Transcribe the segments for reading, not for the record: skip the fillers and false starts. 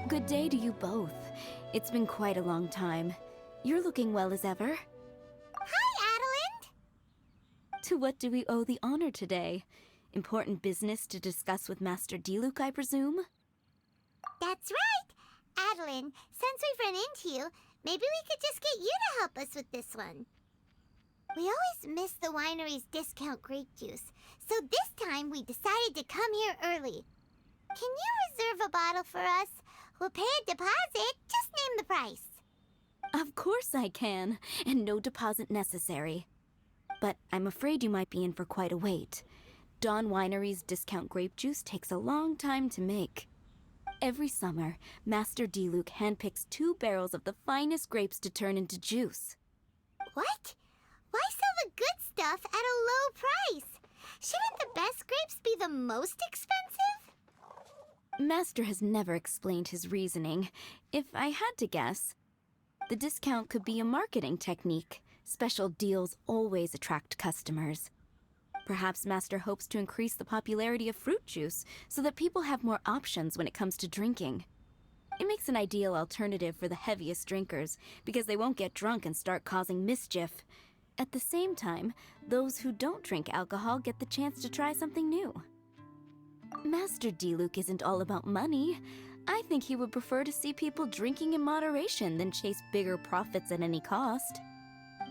Good day to you both. It's been quite a long time. You're looking well as ever. Hi, Adeline! To what do we owe the honor today? Important business to discuss with Master Diluc, I presume? That's right! Adeline, since we've run into you, maybe we could just get you to help us with this one. We always miss the winery's discount grape juice, so this time we decided to come here early. Can you reserve a bottle for us? We'll pay a deposit, just name the price. Of course I can, and no deposit necessary. But I'm afraid you might be in for quite a wait. Dawn Winery's discount grape juice takes a long time to make. Every summer, Master Diluc handpicks 2 barrels of the finest grapes to turn into juice. What? Why sell the good stuff at a low price? Shouldn't the best grapes be the most expensive? Master has never explained his reasoning. If I had to guess, the discount could be a marketing technique. Special deals always attract customers. Perhaps Master hopes to increase the popularity of fruit juice so that people have more options when it comes to drinking. It makes an ideal alternative for the heaviest drinkers because they won't get drunk and start causing mischief. At the same time, those who don't drink alcohol get the chance to try something new. Master Diluc isn't all about money. I think he would prefer to see people drinking in moderation than chase bigger profits at any cost.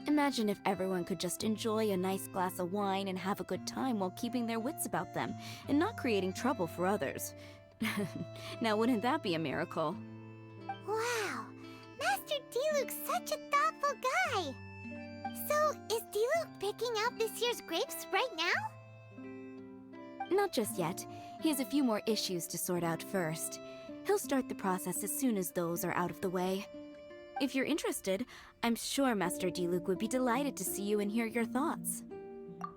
Imagine if everyone could just enjoy a nice glass of wine and have a good time while keeping their wits about them and not creating trouble for others. Now, wouldn't that be a miracle? Wow, Master Diluc's such a thoughtful guy. So, is Diluc picking out this year's grapes right now? Not just yet. He has a few more issues to sort out first. He'll start the process as soon as those are out of the way. If you're interested, I'm sure Master Diluc would be delighted to see you and hear your thoughts.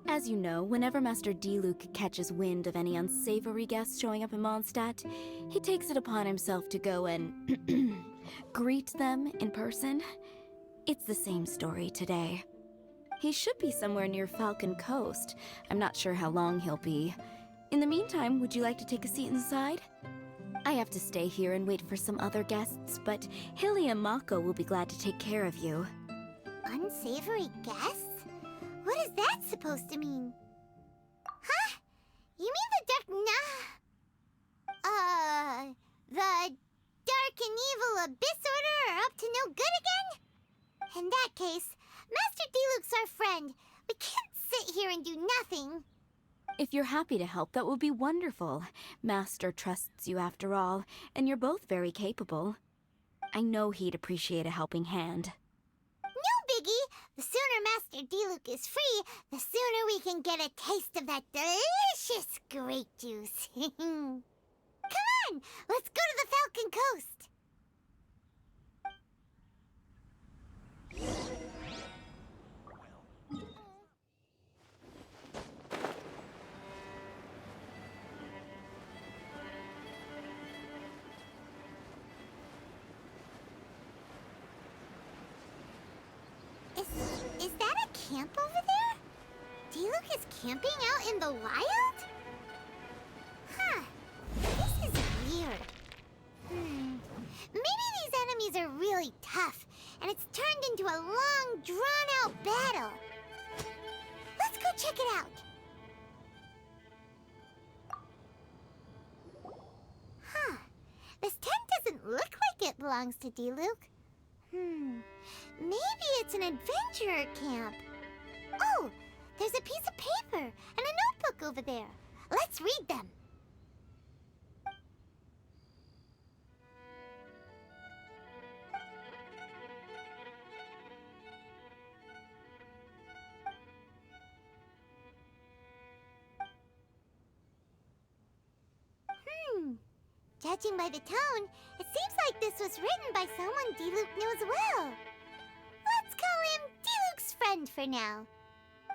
As you know, whenever Master Diluc catches wind of any unsavory guests showing up in Mondstadt, he takes it upon himself to go and greet them in person. It's the same story today. He should be somewhere near Falcon Coast. I'm not sure how long he'll be. In the meantime, would you like to take a seat inside? I have to stay here and wait for some other guests, but Hilly and Mako will be glad to take care of you. Unsavory guests? What is that supposed to mean? Huh? You mean the Dark and Evil Abyss Order are up to no good again? In that case, Master Diluc's our friend. We can't sit here and do nothing. If you're happy to help, that would be wonderful. Master trusts you after all, and you're both very capable. I know he'd appreciate a helping hand. No biggie! The sooner Master Diluc is free, the sooner we can get a taste of that delicious grape juice. Come on! Let's go to the Falcon Coast! Is that a camp over there? Diluc is camping out in the wild? Huh. This is weird. Maybe these enemies are really tough, and it's turned into a long, drawn-out battle. Let's go check it out. Huh. This tent doesn't look like it belongs to Diluc. Maybe it's an adventurer camp. Oh, there's a piece of paper and a notebook over there. Let's read them. Judging by the tone, it seems like this was written by someone Diluc knows well. Let's call him Diluc's friend for now.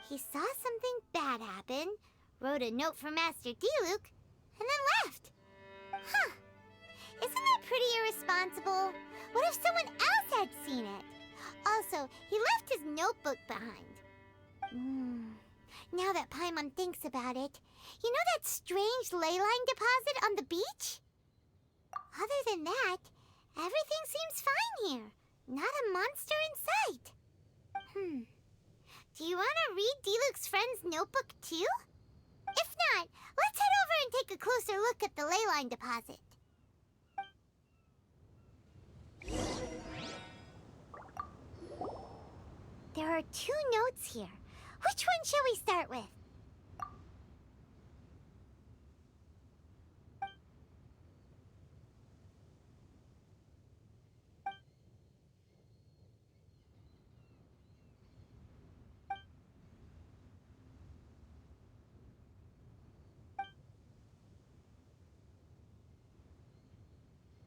He saw something bad happen, wrote a note for Master Diluc, and then left. Huh. Isn't that pretty irresponsible? What if someone else had seen it? Also, he left his notebook behind. Now that Paimon thinks about it, you know that strange ley line deposit on the beach? Other than that, Everything seems fine here. Not a monster in sight. Do you want to read Diluc's friend's notebook too? If not, let's head over and take a closer look at the ley line deposit. There are 2 notes here. Which one shall we start with?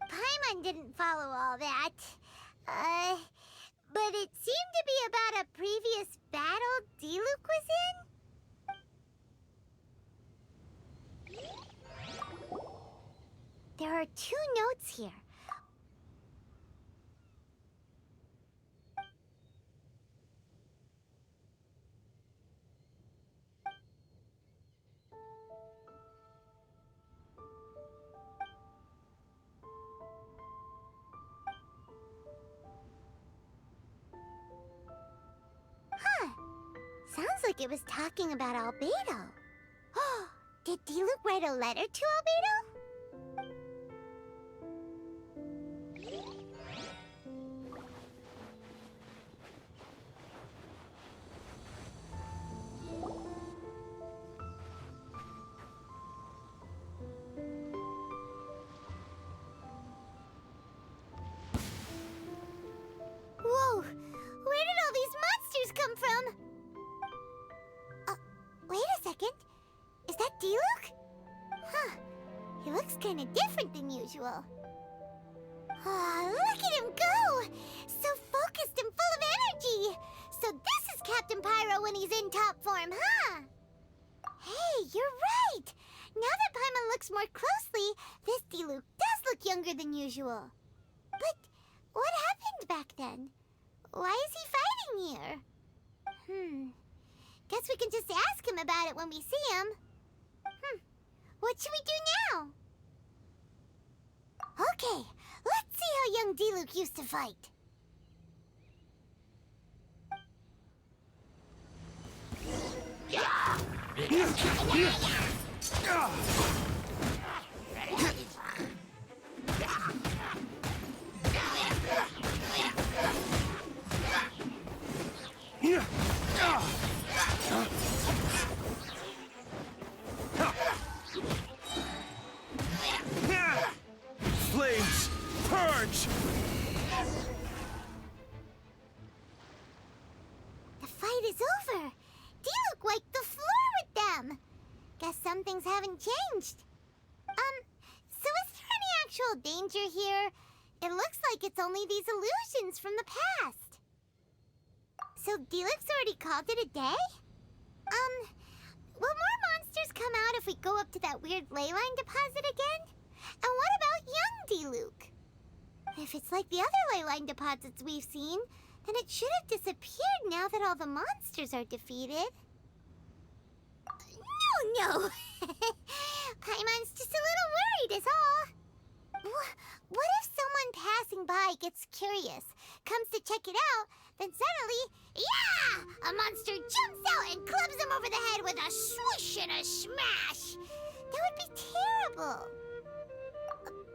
Paimon didn't follow all that. But it seemed to be about a previous battle Diluc was in? There are 2 notes here. Sounds like it was talking about Albedo. Did Diluc write a letter to Albedo? Whoa! Where did all these monsters come from? Wait a second. Is that Diluc? Huh. He looks kind of different than usual. Look at him go! So focused and full of energy! So this is Captain Pyro when he's in top form, huh? Hey, you're right! Now that Paimon looks more closely, this Diluc does look younger than usual. But what happened back then? Why is he fighting here? Guess we can just ask him about it when we see him. What should we do now? Okay, let's see how young Diluc used to fight. Flames, purge! The fight is over. Diluc wiped the floor with them. Guess some things haven't changed. So is there any actual danger here? It looks like it's only these illusions from the past. So Diluc's already called it a day? Will more monsters come out if we go up to that weird ley line deposit again? And what about young Diluc? If it's like the other ley line deposits we've seen, then it should have disappeared now that all the monsters are defeated. No! Paimon's just a little worried is all. What if someone passing by gets curious, comes to check it out, then suddenly, yeah! A monster jumps out and clubs him over the head with a swoosh and a smash! That would be terrible.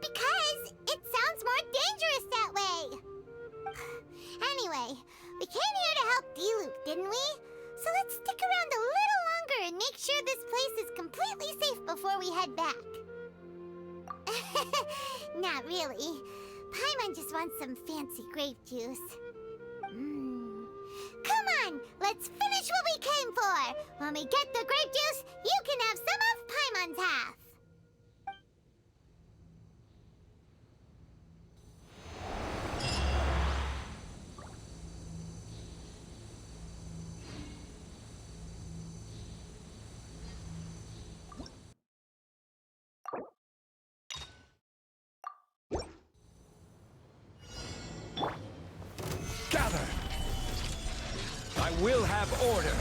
Because it sounds more dangerous that way. Anyway, we came here to help Diluc, didn't we? So let's stick around a little longer and make sure this place is completely safe before we head back. Not really. Paimon just wants some fancy grape juice. Come on, let's finish what we came for. When we get the grape juice, you can have some of Paimon's half. Gather! I will have order.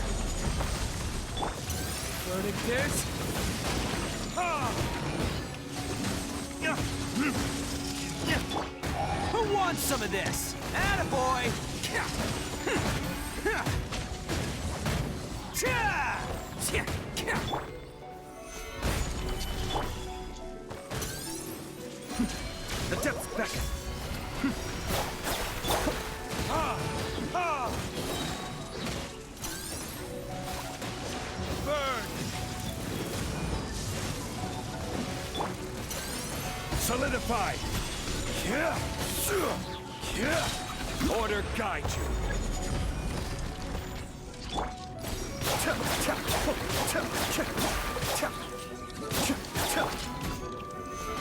Burning this. Ah! Who wants some of this? Attaboy! The depths beckon. Burn! Solidify! Order guide you.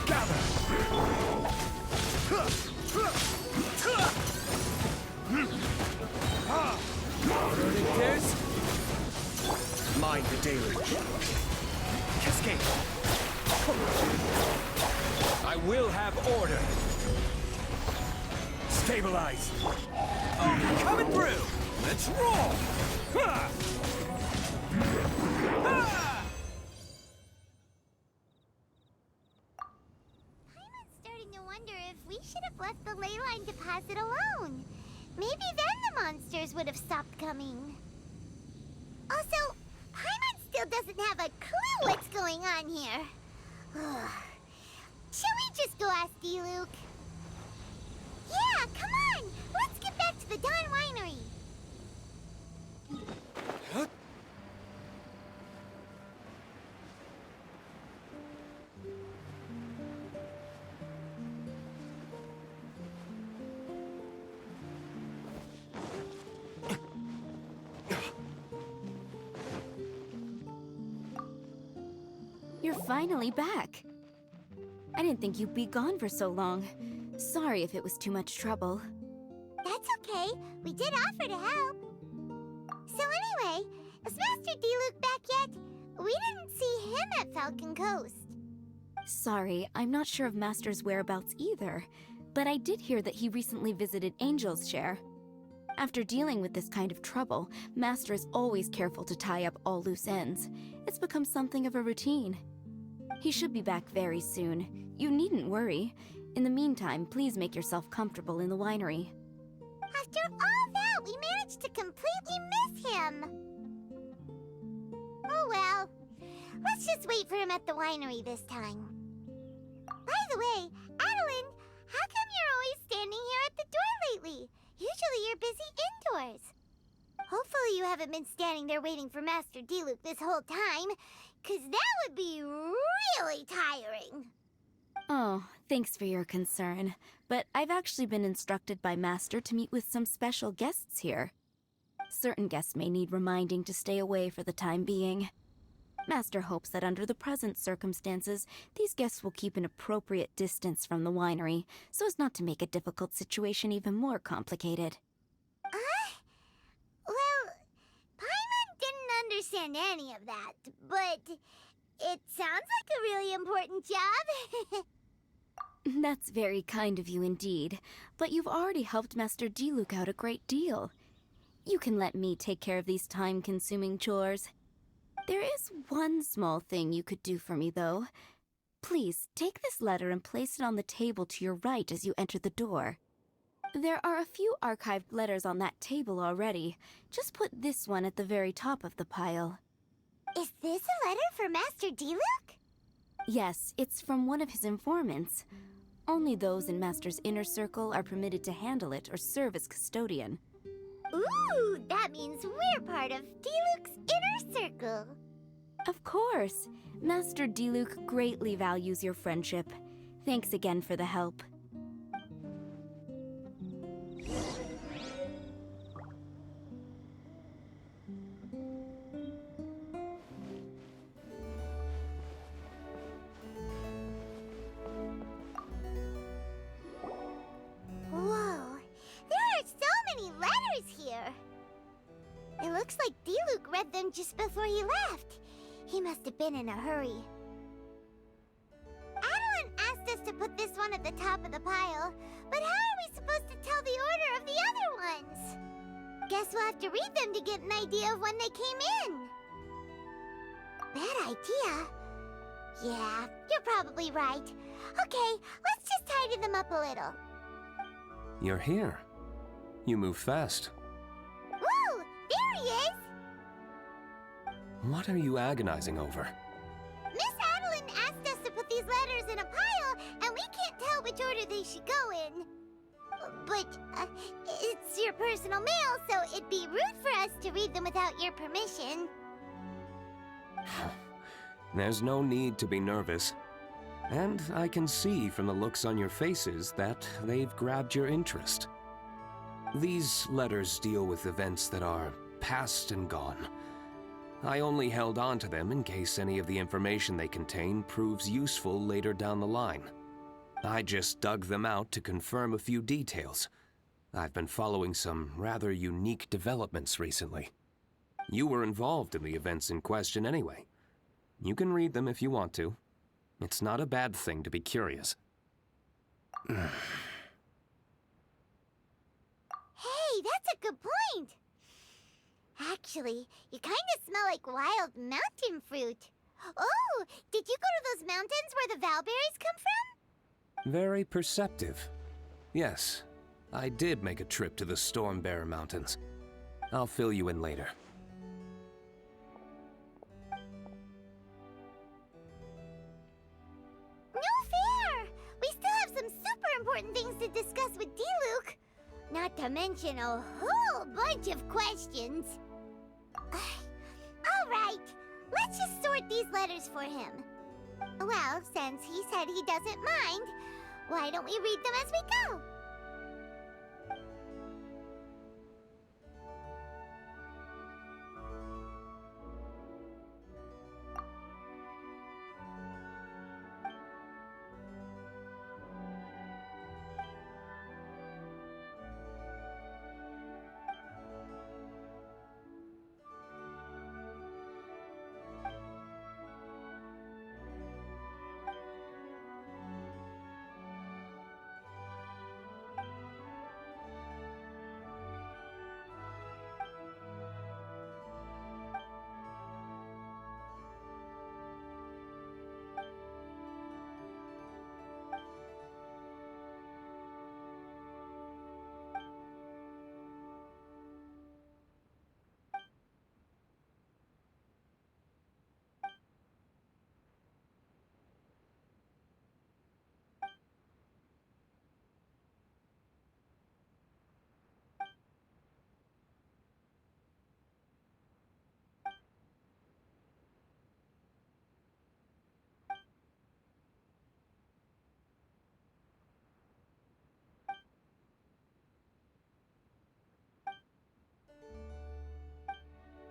Gather! Burning cares? Mind the deluge. Cascade. I will have order. Stabilize. Oh, coming through. Let's roll. Ha! Ha! I'm starting to wonder if we should have left the ley line deposit alone. Maybe then the monsters would have stopped coming. Also, Paimon still doesn't have a clue what's going on here. Shall we just go ask D-Luke? Yeah, come on! Let's get back to the Dawn Winery! Huh? You're finally back. I didn't think you'd be gone for so long. Sorry if it was too much trouble. That's okay. We did offer to help. So anyway, is Master D-Luke back yet? We didn't see him at Falcon Coast. Sorry, I'm not sure of Master's whereabouts either, but I did hear that he recently visited Angel's Share. After dealing with this kind of trouble, Master is always careful to tie up all loose ends. It's become something of a routine. He should be back very soon. You needn't worry. In the meantime, please make yourself comfortable in the winery. After all that, we managed to completely miss him. Oh well. Let's just wait for him at the winery this time. By the way, Adeline, how come you're always standing here at the door lately? Usually you're busy indoors. Hopefully you haven't been standing there waiting for Master D-Luke this whole time, 'cause that would be really tiring. Oh, thanks for your concern. But I've actually been instructed by Master to meet with some special guests here. Certain guests may need reminding to stay away for the time being. Master hopes that under the present circumstances, these guests will keep an appropriate distance from the winery, so as not to make a difficult situation even more complicated. Well, Paimon didn't understand any of that, but it sounds like a really important job. That's very kind of you indeed, but you've already helped Master D-Luke out a great deal. You can let me take care of these time-consuming chores. There is one small thing you could do for me, though. Please, take this letter and place it on the table to your right as you enter the door. There are a few archived letters on that table already. Just put this one at the very top of the pile. Is this a letter for Master D-Luke? Yes, it's from one of his informants. Only those in Master's inner circle are permitted to handle it or serve as custodian. Ooh, that means we're part of D-Luke's inner circle. Of course. Master D-Luke greatly values your friendship. Thanks again for the help. Whoa, there are so many letters here. It looks like D-Luke read them just before he left. He must have been in a hurry. Adeline asked us to put this one at the top of the pile, but how are we supposed to tell the order of the other ones? Guess we'll have to read them to get an idea of when they came in. Bad idea. Yeah, you're probably right. Okay, let's just tidy them up a little. You're here. You move fast. Woo! There he is! What are you agonizing over? Miss Adeline asked us to put these letters in a pile, and we can't tell which order they should go in. But, it's your personal mail, so it'd be rude for us to read them without your permission. There's no need to be nervous. And I can see from the looks on your faces that they've grabbed your interest. These letters deal with events that are past and gone. I only held on to them in case any of the information they contain proves useful later down the line. I just dug them out to confirm a few details. I've been following some rather unique developments recently. You were involved in the events in question anyway. You can read them if you want to. It's not a bad thing to be curious. Hey, that's a good point! Actually, you kind of smell like wild mountain fruit. Oh, did you go to those mountains where the valberries come from? Very perceptive. Yes, I did make a trip to the Stormbearer Mountains. I'll fill you in later. No fair! We still have some super important things to discuss with Diluc. Not to mention a whole bunch of questions. Alright, let's just sort these letters for him. Well, since he said he doesn't mind, why don't we read them as we go?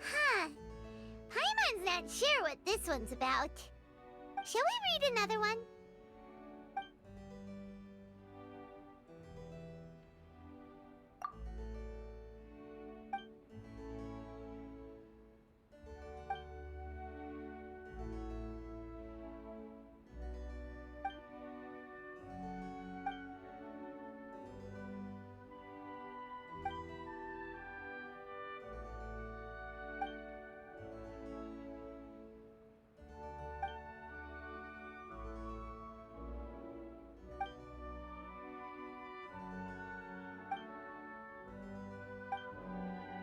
Huh. Paimon's not sure what this one's about. Shall we read another one?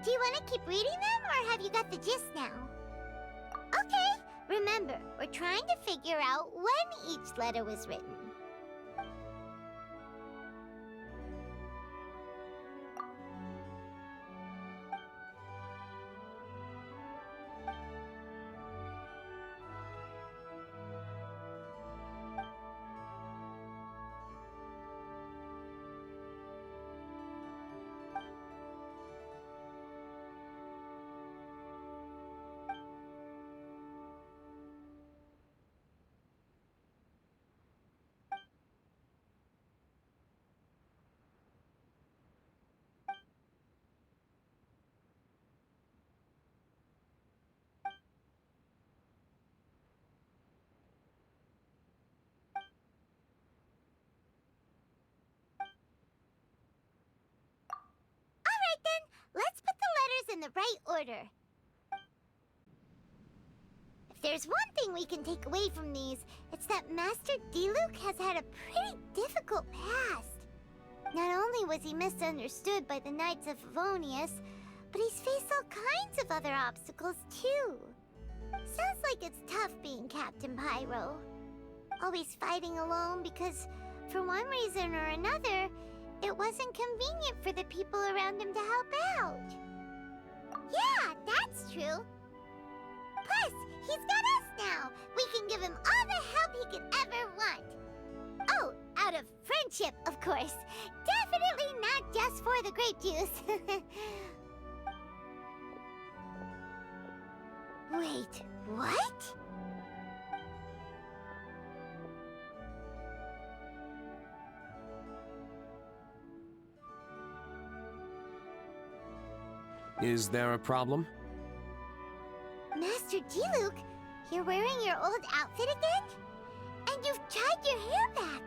Do you want to keep reading them, or have you got the gist now? Okay, remember, we're trying to figure out when each letter was written. Let's put the letters in the right order. If there's one thing we can take away from these, it's that Master Diluc has had a pretty difficult past. Not only was he misunderstood by the Knights of Favonius, but he's faced all kinds of other obstacles too. Sounds like it's tough being Captain Pyro. Always fighting alone because, for one reason or another, it wasn't convenient for the people around him to help out. Yeah, that's true. Plus, he's got us now. We can give him all the help he could ever want. Oh, out of friendship, of course. Definitely not just for the grape juice. Wait, what? Is there a problem? Master Diluc, you're wearing your old outfit again? And you've tied your hair back.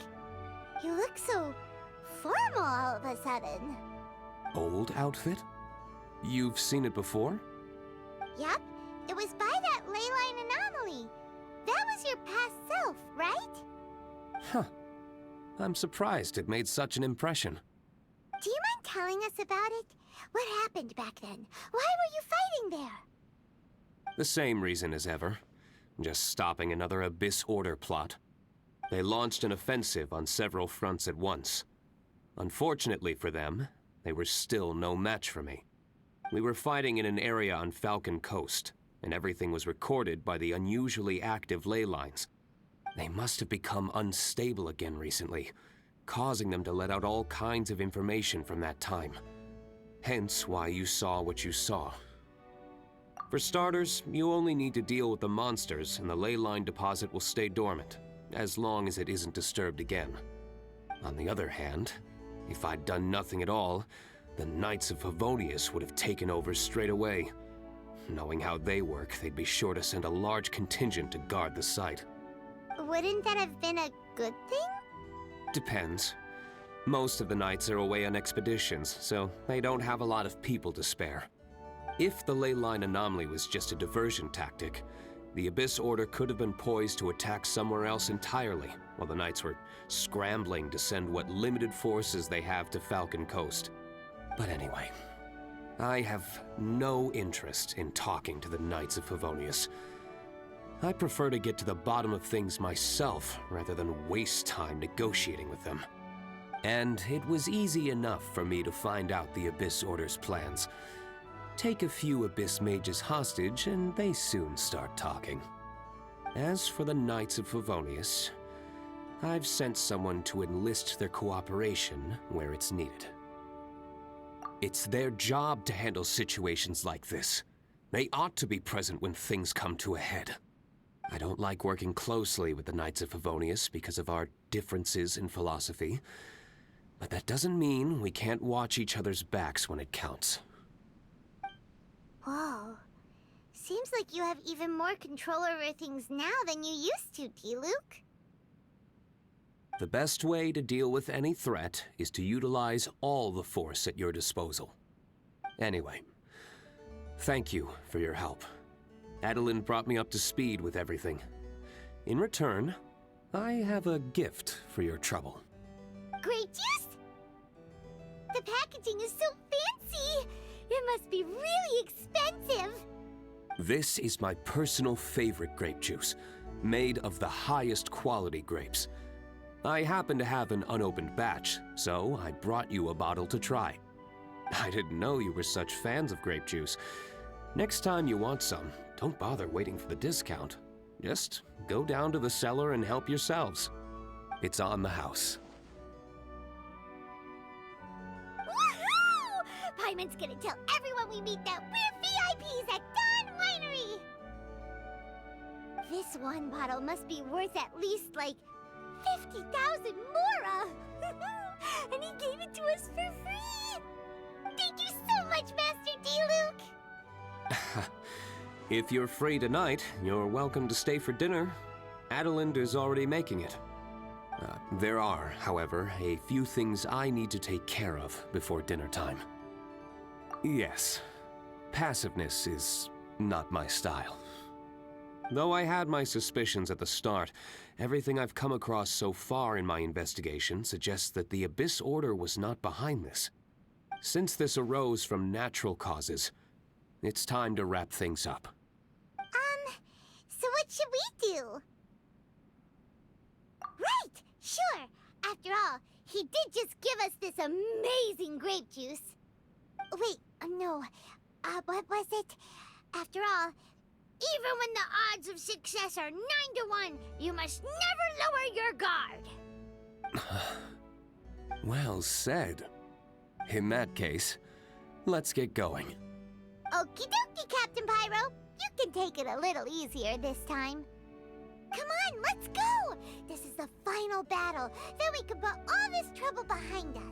You look so formal all of a sudden. Old outfit? You've seen it before? Yup, it was by that ley line anomaly. That was your past self, right? Huh. I'm surprised it made such an impression. Do you mind telling us about it? What happened back then? Why were you fighting there? The same reason as ever. Just stopping another Abyss Order plot. They launched an offensive on several fronts at once. Unfortunately for them, they were still no match for me. We were fighting in an area on Falcon Coast, and everything was recorded by the unusually active ley lines. They must have become unstable again recently, causing them to let out all kinds of information from that time. Hence why you saw what you saw. For starters, you only need to deal with the monsters and the ley line deposit will stay dormant, as long as it isn't disturbed again. On the other hand, if I'd done nothing at all, the Knights of Favonius would have taken over straight away. Knowing how they work, they'd be sure to send a large contingent to guard the site. Wouldn't that have been a good thing? Depends. Most of the Knights are away on expeditions, so they don't have a lot of people to spare. If the ley line anomaly was just a diversion tactic, the Abyss Order could have been poised to attack somewhere else entirely, while the Knights were scrambling to send what limited forces they have to Falcon Coast. But anyway, I have no interest in talking to the Knights of Favonius. I prefer to get to the bottom of things myself, rather than waste time negotiating with them. And it was easy enough for me to find out the Abyss Order's plans. Take a few Abyss Mages hostage, and they soon start talking. As for the Knights of Favonius, I've sent someone to enlist their cooperation where it's needed. It's their job to handle situations like this. They ought to be present when things come to a head. I don't like working closely with the Knights of Favonius because of our differences in philosophy, but that doesn't mean we can't watch each other's backs when it counts. Whoa. Seems like you have even more control over things now than you used to, Diluc. The best way to deal with any threat is to utilize all the force at your disposal. Anyway, thank you for your help. Adeline brought me up to speed with everything. In return, I have a gift for your trouble. Grape juice? The packaging is so fancy! It must be really expensive! This is my personal favorite grape juice, made of the highest quality grapes. I happen to have an unopened batch, so I brought you a bottle to try. I didn't know you were such fans of grape juice. Next time you want some, don't bother waiting for the discount. Just go down to the cellar and help yourselves. It's on the house. Woohoo! Paimon's gonna tell everyone we meet that we're VIPs at Dawn Winery! This one bottle must be worth at least, like, 50,000 mora! And he gave it to us for free! Thank you so much, Master Diluc! If you're free tonight, you're welcome to stay for dinner. Adeline is already making it. There are, however, a few things I need to take care of before dinner time. Yes, passiveness is not my style. Though I had my suspicions at the start, everything I've come across so far in my investigation suggests that the Abyss Order was not behind this. Since this arose from natural causes, it's time to wrap things up. So what should we do? Right! Sure! After all, he did just give us this amazing grape juice. Wait, no. What was it? After all, even when the odds of success are 9 to 1, you must never lower your guard. Well said. In that case, let's get going. Okie dokie, Captain Pyro. You can take it a little easier this time. Come on, let's go! This is the final battle. Then we can put all this trouble behind us.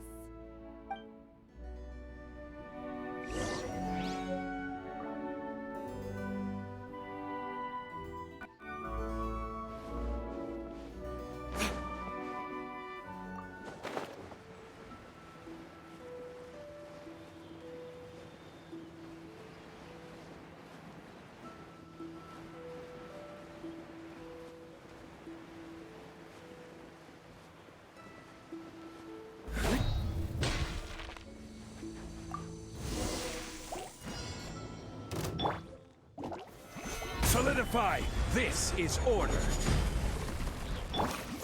Solidify! This is order!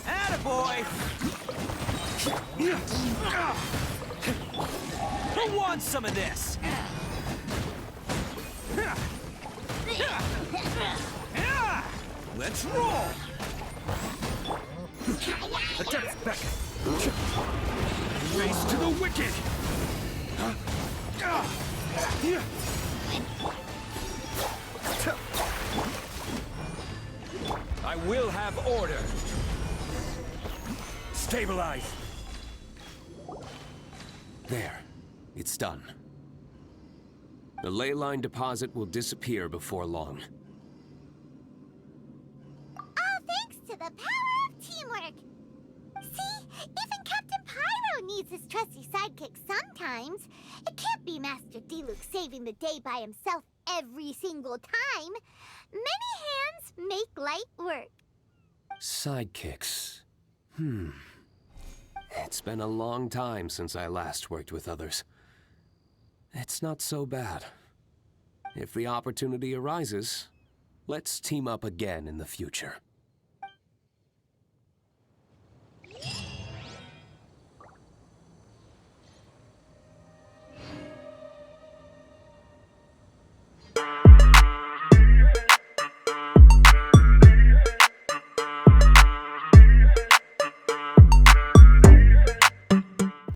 Attaboy! Who wants some of this? Let's roll! Attempts back! Race to the wicked! I will have order. Stabilize. There. It's done. The ley line deposit will disappear before long. All thanks to the power of teamwork. See, even Captain Pyro needs his trusty sidekick sometimes. It can't be Master D-Luke saving the day by himself every single time. Many hands make light work. Sidekicks. It's been a long time since I last worked with others. It's not so bad. If the opportunity arises, let's team up again in the future.